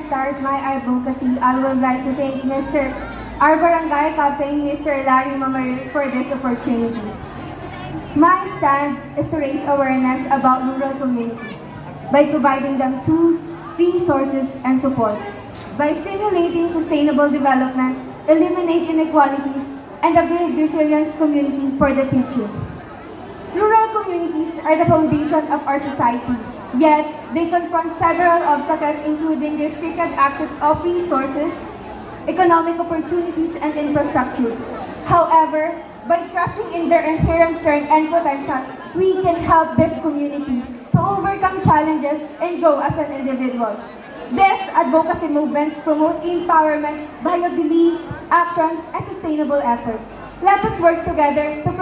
start my advocacy, I would like to thank our barangay captain, Mr. Larry Mamarik, for this opportunity. My stand is to raise awareness about rural communities by providing them tools, resources, and support. By stimulating sustainable development, eliminate inequalities, and build resilient community for the future. Rural communities are the foundation of our society, yet they confront several obstacles including restricted access of resources, economic opportunities, and infrastructures. However, by trusting in their inherent strength and potential, we can help this community to overcome challenges and grow as an individual. These advocacy movements promote empowerment by a belief, action, and sustainable effort. Let us work together to promote